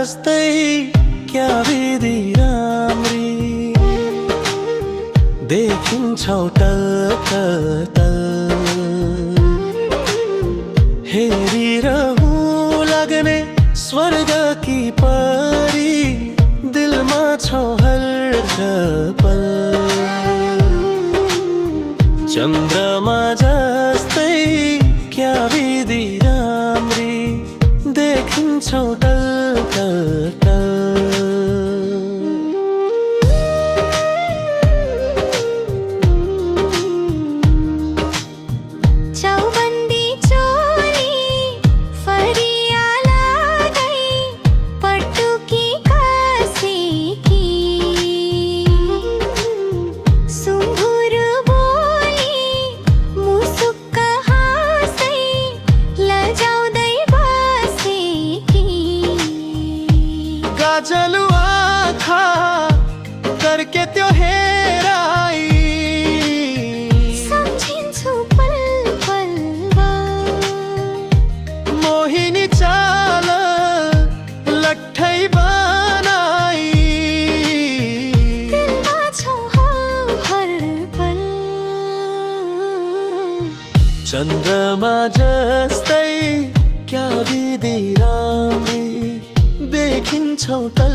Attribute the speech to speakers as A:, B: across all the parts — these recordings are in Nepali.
A: जस्तै क्या विधि राम्री देखिन्छौ तल हेरिरहूँ लाग्ने स्वर्ग की परी दिलमा छौ हर पल चन्द्रमा जस्तै क्या विधि राम्री देखिन्छौ तल चलू आँखा करके त्यो हेराई
B: सम्झिन्छु पल पलमा
A: मोहिनी चाल लट्ठै बनाई
B: दिलमा छौ हर पल
A: चन्द्रमा जस्तै क्या विधि राम्री देखिन्छौ तल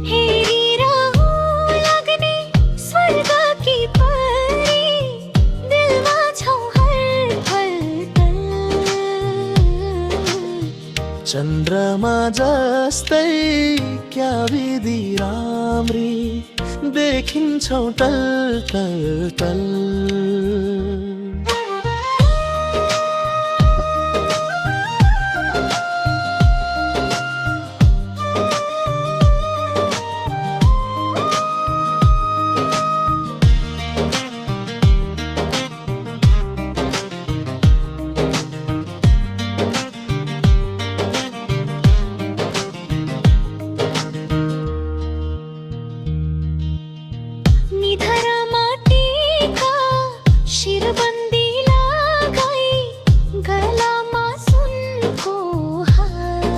B: हेरिरहूँ लाग्ने स्वर्ग की परी दिलमा छौ हर पल
A: चन्द्रमा जस्तै क्या विधि राम्री देखिन्छौ तल
B: निधरमा टीका शिरबन्दी लगाई गलामा सुनको हार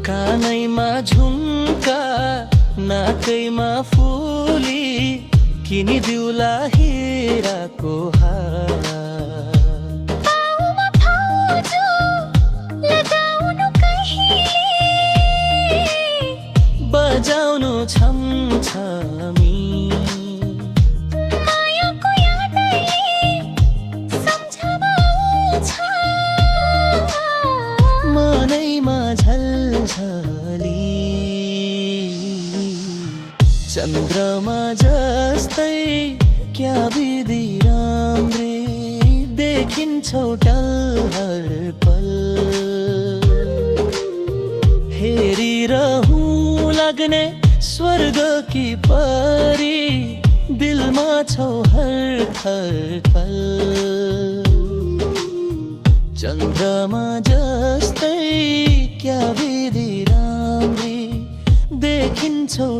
A: कानैमा झुम्का नाकैमा फुली किनिदिउला हिराको हार
B: पाउमा फाउजु लगाउनु कहिले
A: बजाउनु छमछमी
B: मायाको यादले सम्झना आउँछ
A: मनैमा झलझली चन्द्रमा जस्तै क्या विधि राम्री देखिन्छौ हर पल हेरिरहूँ लाग्ने स्वर्ग की परी दिलमा छौ हर पल चन्द्रमा जस्तै क्या विधि राम्री देखिन्छौ